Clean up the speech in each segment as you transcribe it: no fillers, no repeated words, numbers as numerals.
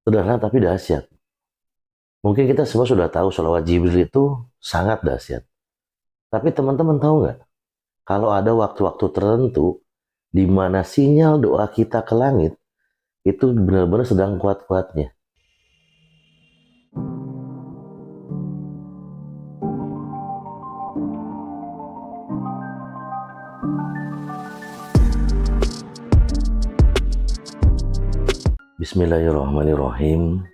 Sederhana tapi dahsyat. Mungkin kita semua sudah tahu sholawat Jibril itu sangat dahsyat. Tapi teman-teman tahu nggak? Kalau ada waktu-waktu tertentu di mana sinyal doa kita ke langit itu benar-benar sedang kuat-kuatnya. Bismillahirrahmanirrahim.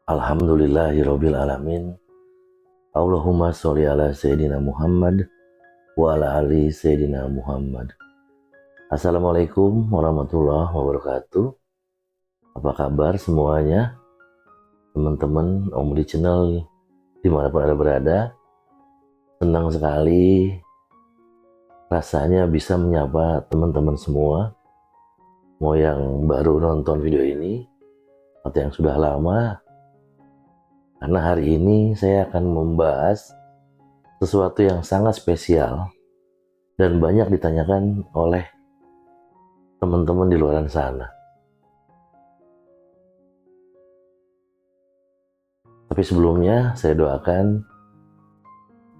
Alhamdulillahirabbil alamin. Allahumma sholli ala sayyidina Muhammad wa ala ali sayyidina Muhammad. Assalamualaikum warahmatullahi wabarakatuh. Apa kabar semuanya? Teman-teman Om Budi Channel dimanapun Anda berada, senang sekali rasanya bisa menyapa teman-teman semua, mau yang baru nonton video ini atau yang sudah lama, karena hari ini saya akan membahas sesuatu yang sangat spesial dan banyak ditanyakan oleh teman-teman di luar sana. Tapi sebelumnya saya doakan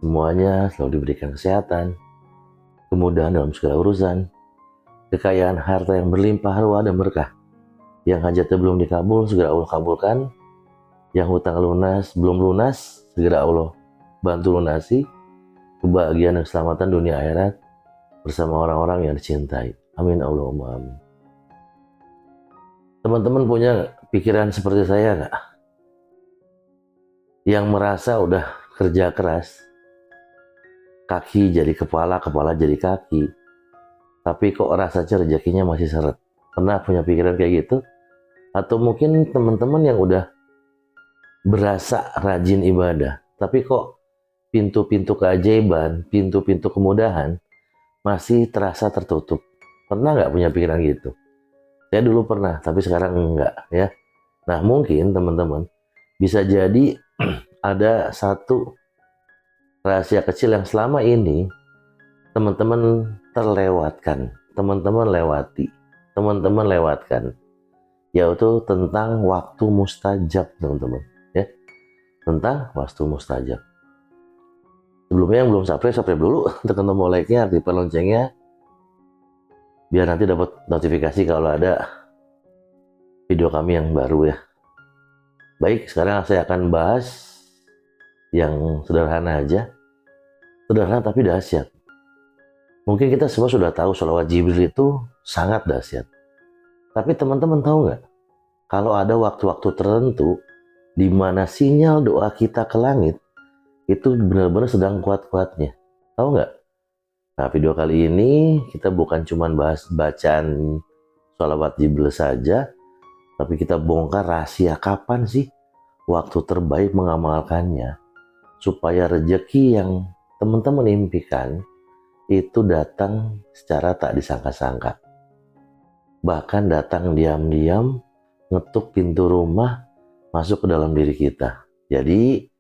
semuanya selalu diberikan kesehatan, kemudahan dalam segala urusan, kekayaan harta yang berlimpah ruah dan berkah. Yang hajatnya belum dikabul segera Allah kabulkan, yang hutang lunas belum lunas segera Allah bantu lunasi, kebahagiaan dan keselamatan dunia akhirat bersama orang-orang yang dicintai. Amin Allahumma amin. Teman-teman punya pikiran seperti saya nggak? Yang merasa udah kerja keras, kaki jadi kepala, kepala jadi kaki, tapi kok rasanya rezekinya masih seret. Pernah punya pikiran kayak gitu? Atau mungkin teman-teman yang udah berasa rajin ibadah, tapi kok pintu-pintu keajaiban, pintu-pintu kemudahan masih terasa tertutup. Pernah nggak punya pikiran gitu? Saya dulu pernah, tapi sekarang enggak ya. Nah mungkin teman-teman bisa jadi ada satu rahasia kecil yang selama ini teman-teman terlewatkan, teman-teman lewatkan, yaitu tentang waktu mustajab, teman-teman ya. Tentang waktu mustajab. Sebelumnya yang belum subscribe dulu, tekan tombol like-nya, aktifkan loncengnya biar nanti dapat notifikasi kalau ada video kami yang baru ya. Baik, sekarang saya akan bahas yang sederhana aja. Sederhana tapi dahsyat. Mungkin kita semua sudah tahu sholawat Jibril itu sangat dahsyat. Tapi teman-teman tahu nggak? Kalau ada waktu-waktu tertentu di mana sinyal doa kita ke langit itu benar-benar sedang kuat-kuatnya. Tahu nggak? Nah, video kali ini kita bukan cuma bahas bacaan sholawat Jibril saja, tapi kita bongkar rahasia kapan sih waktu terbaik mengamalkannya, supaya rezeki yang teman-teman impikan itu datang secara tak disangka-sangka. Bahkan datang diam-diam, ngetuk pintu rumah, masuk ke dalam diri kita. Jadi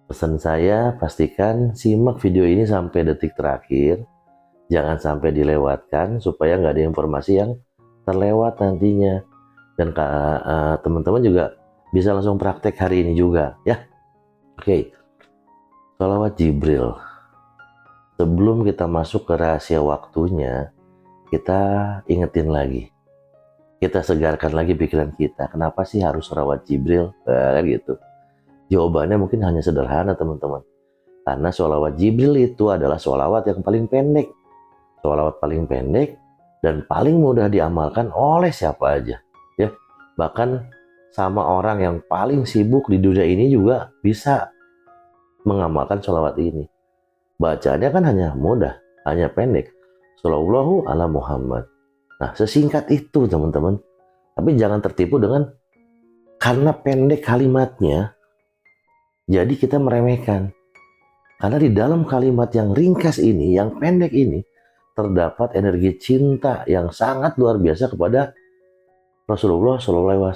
pesan saya, pastikan simak video ini sampai detik terakhir. Jangan sampai dilewatkan supaya nggak ada informasi yang terlewat nantinya. Dan teman-teman juga bisa langsung praktek hari ini juga ya. Oke, sholawat Jibril. Sebelum kita masuk ke rahasia waktunya, kita ingetin lagi. Kita segarkan lagi pikiran kita. Kenapa sih harus sholawat Jibril? Kan gitu. Jawabannya mungkin hanya sederhana teman-teman. Karena sholawat Jibril itu adalah sholawat yang paling pendek. Sholawat paling pendek dan paling mudah diamalkan oleh siapa aja. Ya, bahkan sama orang yang paling sibuk di dunia ini juga bisa mengamalkan sholawat ini. Bacaannya kan hanya mudah, hanya pendek. Shallallahu ala Muhammad. Nah, sesingkat itu teman-teman. Tapi jangan tertipu dengan karena pendek kalimatnya, jadi kita meremehkan. Karena di dalam kalimat yang ringkas ini, yang pendek ini, terdapat energi cinta yang sangat luar biasa kepada Rasulullah SAW.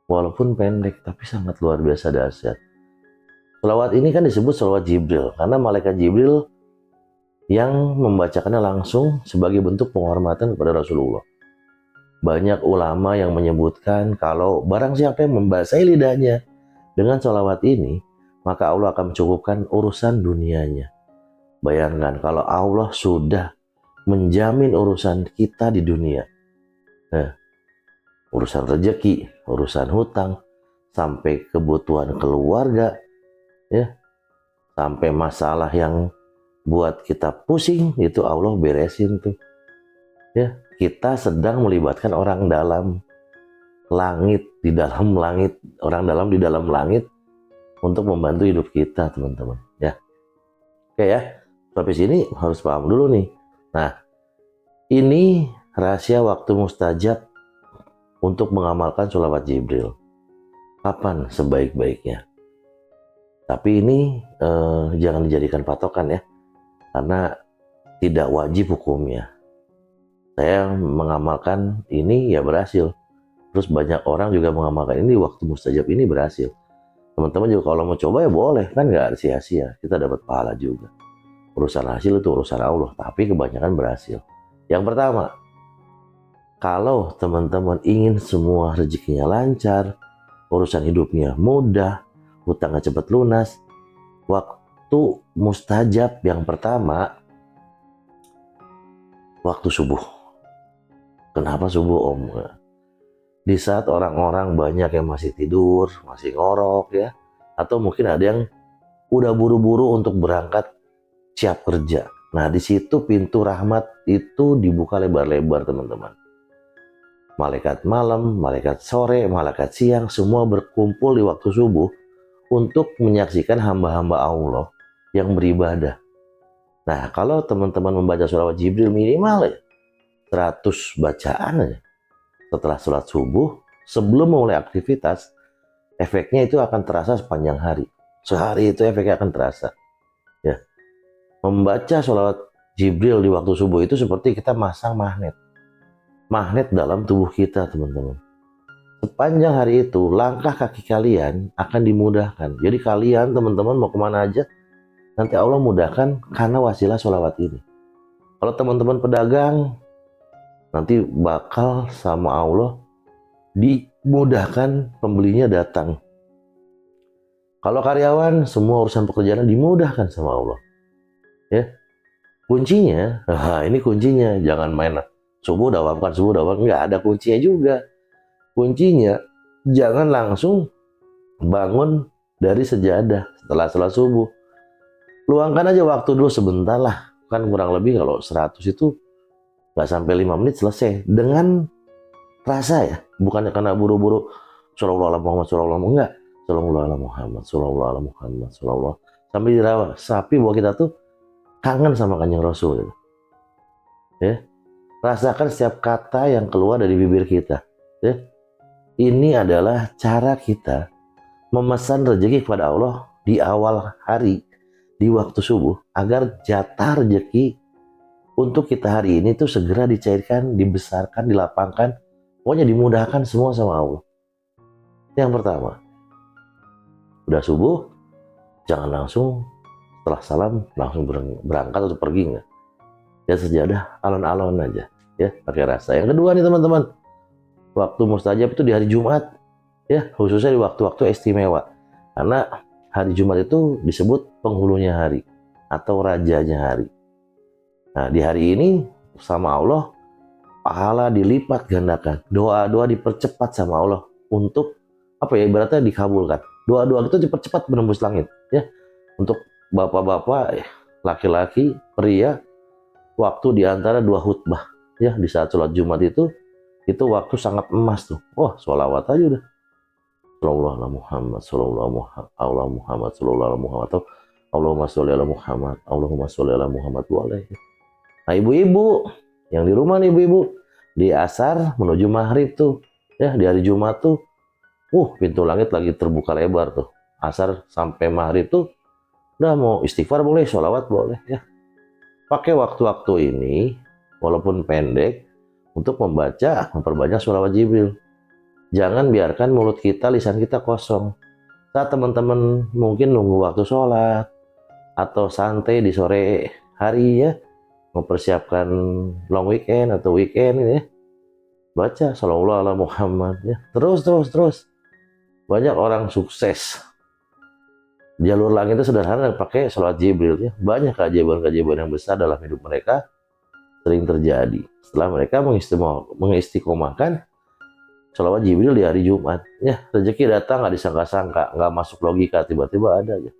Walaupun pendek, tapi sangat luar biasa dahsyat. Sholawat ini kan disebut sholawat Jibril, karena malaikat Jibril yang membacakannya langsung sebagai bentuk penghormatan kepada Rasulullah. Banyak ulama yang menyebutkan kalau barang siapa yang membasahi lidahnya dengan sholawat ini, maka Allah akan mencukupkan urusan dunianya. Bayangkan kalau Allah sudah menjamin urusan kita di dunia. Nah, urusan rezeki, urusan hutang, sampai kebutuhan keluarga, ya, sampai masalah yang buat kita pusing, itu Allah beresin tuh. Ya, kita sedang melibatkan orang dalam langit, di dalam langit, orang dalam di dalam langit untuk membantu hidup kita, teman-teman. Ya, oke ya. Sampai sini harus paham dulu nih. Nah, ini rahasia waktu mustajab untuk mengamalkan sholawat Jibril. Kapan sebaik-baiknya? Tapi ini jangan dijadikan patokan ya, karena tidak wajib hukumnya. Saya mengamalkan ini ya berhasil. Terus banyak orang juga mengamalkan ini waktu mustajab ini berhasil. Teman-teman juga kalau mau coba ya boleh, kan nggak sia-sia. Kita dapat pahala juga. Urusan hasil itu urusan Allah, tapi kebanyakan berhasil. Yang pertama, kalau teman-teman ingin semua rezekinya lancar, urusan hidupnya mudah, hutangnya cepat lunas, waktu mustajab yang pertama, waktu subuh. Kenapa subuh, Om? Di saat orang-orang banyak yang masih tidur, masih ngorok ya, atau mungkin ada yang udah buru-buru untuk berangkat siap kerja. Nah, di situ pintu rahmat itu dibuka lebar-lebar, teman-teman. Malaikat malam, malaikat sore, malaikat siang, semua berkumpul di waktu subuh untuk menyaksikan hamba-hamba Allah yang beribadah. Nah, kalau teman-teman membaca sholawat Jibril minimal ya 100 bacaan aja setelah sholat subuh, sebelum memulai aktivitas, efeknya itu akan terasa sepanjang hari. Sehari itu efeknya akan terasa. Ya, membaca sholawat Jibril di waktu subuh itu seperti kita masang magnet. Magnet dalam tubuh kita, teman-teman. Sepanjang hari itu, langkah kaki kalian akan dimudahkan. Jadi kalian, teman-teman, mau kemana aja, nanti Allah mudahkan karena wasilah sholawat ini. Kalau teman-teman pedagang, nanti bakal sama Allah dimudahkan, pembelinya datang. Kalau karyawan, semua urusan pekerjaan dimudahkan sama Allah. Ya, kuncinya, ini kuncinya, jangan main subuh udah makan, subuh udah makan, nggak ada kuncinya juga. Kuncinya, jangan langsung bangun dari sejadah setelah sholat subuh. Luangkan aja waktu dulu sebentar lah, kan kurang lebih kalau 100 itu nggak sampai 5 menit selesai, dengan rasa ya, bukannya karena buru-buru Shallallahu alaihi Muhammad, Shallallahu alaihi enggak, Shallallahu alaihi Muhammad, Shallallahu alaihi Muhammad, Shallallahu sampai dirawat sapi bahwa kita tuh kangen sama Kanjeng Rasul gitu. Ya, rasakan setiap kata yang keluar dari bibir kita. Ya, ini adalah cara kita memesan rezeki kepada Allah di awal hari, di waktu subuh, agar jatah rezeki untuk kita hari ini tuh segera dicairkan, dibesarkan, dilapangkan, pokoknya dimudahkan semua sama Allah. Yang pertama, udah subuh, jangan langsung setelah salam langsung berangkat atau pergi, nggak. Ya sejadah alon-alon aja, ya pakai rasa. Yang kedua nih teman-teman, waktu mustajab itu di hari Jumat, ya khususnya di waktu-waktu istimewa, karena hari Jumat itu disebut penghulunya hari atau rajanya hari. Nah, di hari ini sama Allah pahala dilipat gandakan, doa-doa dipercepat sama Allah untuk apa ya, ibaratnya dikabulkan. Doa-doa itu cepat-cepat menembus langit, ya. Untuk bapak-bapak, laki-laki, pria, waktu di antara dua khutbah, ya, di saat sholat Jumat itu waktu sangat emas tuh. Wah, sholawat aja udah. Sallallahu alaihi Muhammad, sallallahu alaihi Muhammad, sallallahu alaihi Muhammad, atau Allahumma sholli ala Muhammad, Allahumma sholli ala Muhammad boleh. Nah, ibu-ibu yang di rumah nih, ibu-ibu, di asar menuju maghrib tuh, ya, di hari Jumat tuh, pintu langit lagi terbuka lebar tuh. Asar sampai maghrib tuh udah mau istighfar boleh, sholawat boleh, ya. Pakai waktu-waktu ini walaupun pendek untuk memperbanyak sholawat Jibril. Jangan biarkan mulut kita, lisan kita kosong. Saat teman-teman mungkin nunggu waktu sholat atau santai di sore hari, ya, mempersiapkan long weekend atau weekend ini, ya, baca Shallallahu ala Muhammad ya. Terus banyak orang sukses jalur langit itu sederhana yang pakai sholawat Jibril ya. Banyak keajaiban-keajaiban yang besar dalam hidup mereka sering terjadi setelah mereka mengistiqomahkan sholawat Jibril di hari Jumat ya. Rezeki datang nggak disangka-sangka, nggak masuk logika, tiba-tiba ada aja.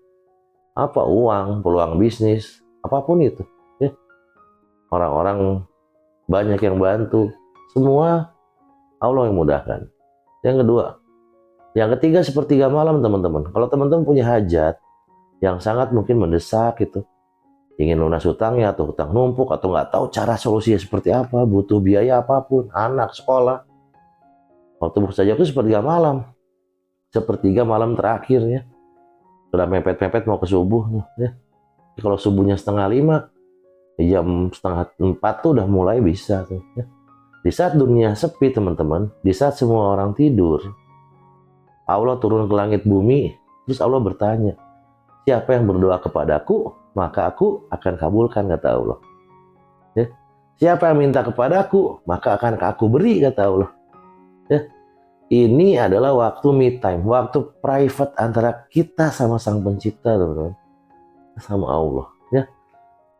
Apa uang, peluang bisnis, apapun itu ya. Orang-orang banyak yang bantu, semua Allah yang mudahkan. Yang kedua, yang ketiga sepertiga malam teman-teman. Kalau teman-teman punya hajat yang sangat mungkin mendesak itu, ingin lunas hutangnya atau hutang numpuk atau nggak tahu cara solusinya seperti apa, butuh biaya apapun, anak sekolah, waktu mustajab itu sepertiga malam terakhir ya. Sudah mepet-mepet mau ke subuh ya. Kalau subuhnya 4:30, jam 3:30 tuh udah mulai bisa tuh ya. Di saat dunia sepi teman-teman, di saat semua orang tidur, Allah turun ke langit bumi, terus Allah bertanya, siapa yang berdoa kepadaku, maka aku akan kabulkan, kata Allah. Ya. Siapa yang minta kepadaku, maka akan aku beri, kata Allah. Ya. Ini adalah waktu me time, waktu private antara kita sama Sang Pencipta, teman-teman, sama Allah. Ya.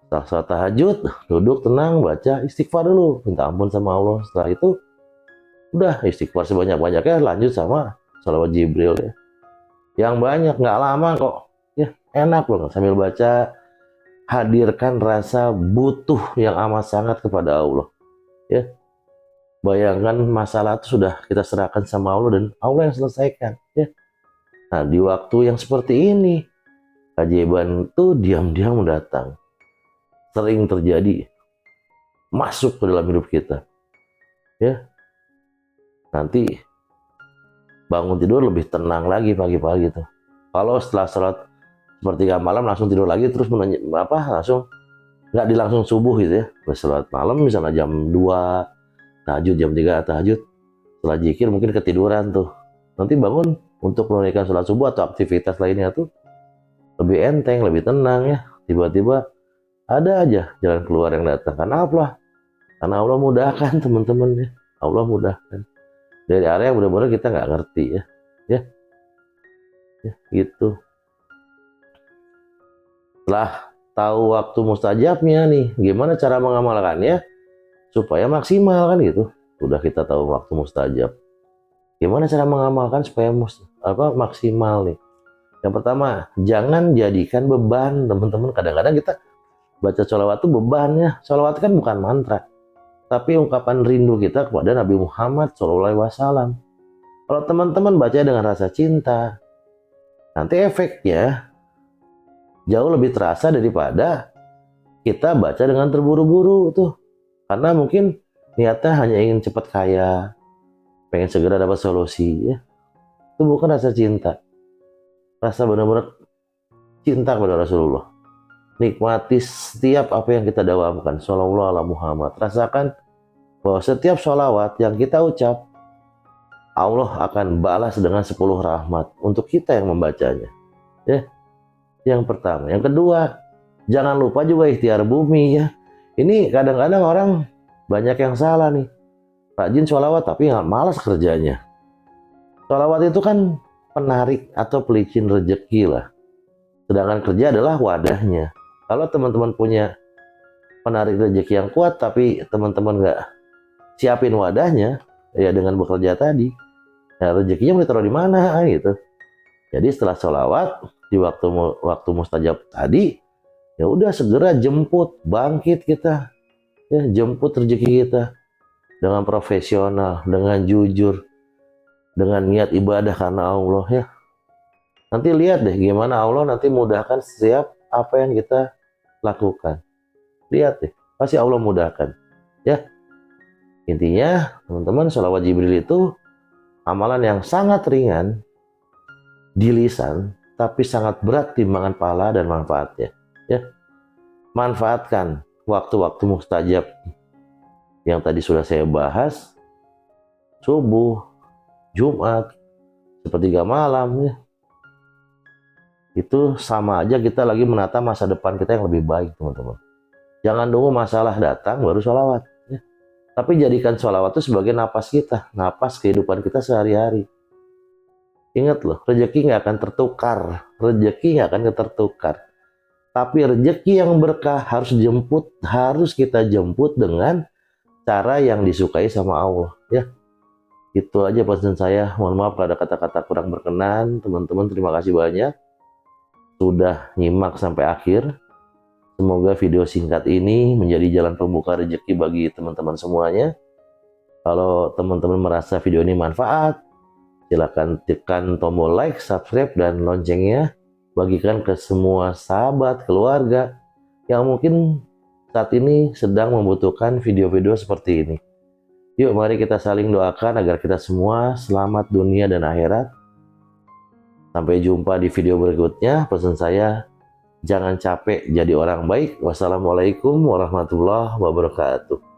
Setelah sholat tahajud, duduk tenang, baca istighfar dulu, minta ampun sama Allah. Setelah itu, udah istighfar sebanyak-banyaknya, lanjut sama sholawat Jibril ya. Yang banyak, nggak lama kok. Ya, enak banget sambil baca, hadirkan rasa butuh yang amat sangat kepada Allah. Ya. Bayangkan masalah itu sudah kita serahkan sama Allah dan Allah yang selesaikan. Ya. Nah, di waktu yang seperti ini, keajaiban itu diam-diam datang. Sering terjadi, masuk ke dalam hidup kita. Ya. Nanti bangun tidur lebih tenang lagi pagi-pagi tuh. Kalau setelah sholat sepertiga malam langsung tidur lagi, terus langsung nggak dilangsung subuh gitu ya. Terus sholat malam misalnya jam 2, tahajud jam 3 tahajud, setelah zikir mungkin ketiduran tuh. Nanti bangun untuk menunaikan sholat subuh atau aktivitas lainnya tuh lebih enteng, lebih tenang ya. Tiba-tiba ada aja jalan keluar yang datang. Karena apa? Karena Allah mudahkan teman-teman ya. Allah mudahkan. Dari area yang benar-benar kita nggak ngerti ya. Ya gitu. Setelah tahu waktu mustajabnya nih, gimana cara mengamalkannya supaya maksimal kan gitu. Sudah kita tahu waktu mustajab. Gimana cara mengamalkan supaya maksimal nih? Yang pertama, jangan jadikan beban teman-teman. Kadang-kadang kita baca sholawat itu beban ya. Sholawat kan bukan mantra, tapi ungkapan rindu kita kepada Nabi Muhammad SAW. Kalau teman-teman baca dengan rasa cinta, nanti efeknya jauh lebih terasa daripada kita baca dengan terburu-buru tuh. Karena mungkin niatnya hanya ingin cepat kaya, pengen segera dapat solusi ya. Itu bukan rasa cinta. Rasa benar-benar cinta kepada Rasulullah. Nikmati setiap apa yang kita dakwakan. Shallallahu ala Muhammad. Rasakan bahwa setiap sholawat yang kita ucap, Allah akan balas dengan 10 rahmat untuk kita yang membacanya. Ya, yang pertama. Yang kedua, jangan lupa juga ikhtiar bumi ya. Ini kadang-kadang orang banyak yang salah nih. Rajin sholawat tapi nggak malas kerjanya. Sholawat itu kan penarik atau pelicin rezeki lah. Sedangkan kerja adalah wadahnya. Kalau teman-teman punya penarik rezeki yang kuat tapi teman-teman nggak siapin wadahnya, ya dengan bekerja tadi, ya rezekinya mau ditaruh di mana gitu. Jadi setelah sholawat di waktu mustajab tadi, ya udah segera jemput, bangkit kita, ya jemput rezeki kita dengan profesional, dengan jujur, dengan niat ibadah karena Allah ya. Nanti lihat deh gimana Allah nanti mudahkan setiap apa yang kita lakukan. Lihat deh, pasti Allah mudahkan. Ya, intinya teman-teman, sholawat Jibril itu amalan yang sangat ringan di lisan, tapi sangat berat timbangan pahala dan manfaatnya. Ya, manfaatkan waktu-waktu mustajab yang tadi sudah saya bahas, subuh, Jumat, sepertiga malam ya. Itu sama aja kita lagi menata masa depan kita yang lebih baik teman-teman. Jangan nunggu masalah datang baru sholawat ya. Tapi jadikan sholawat itu sebagai napas kita, napas kehidupan kita sehari-hari. Ingat loh, rezeki nggak akan tertukar, rezeki nggak akan tertukar. Tapi rezeki yang berkah harus kita jemput dengan cara yang disukai sama Allah. Ya, itu aja pesan saya. Mohon maaf kalau ada kata-kata kurang berkenan. Teman-teman, terima kasih banyak sudah nyimak sampai akhir. Semoga video singkat ini menjadi jalan pembuka rezeki bagi teman-teman semuanya. Kalau teman-teman merasa video ini manfaat, silakan tekan tombol like, subscribe, dan loncengnya. Bagikan ke semua sahabat, keluarga yang mungkin saat ini sedang membutuhkan video-video seperti ini. Yuk, mari kita saling doakan agar kita semua selamat dunia dan akhirat. Sampai jumpa di video berikutnya. Pesan saya, jangan capek jadi orang baik. Wassalamualaikum warahmatullahi wabarakatuh.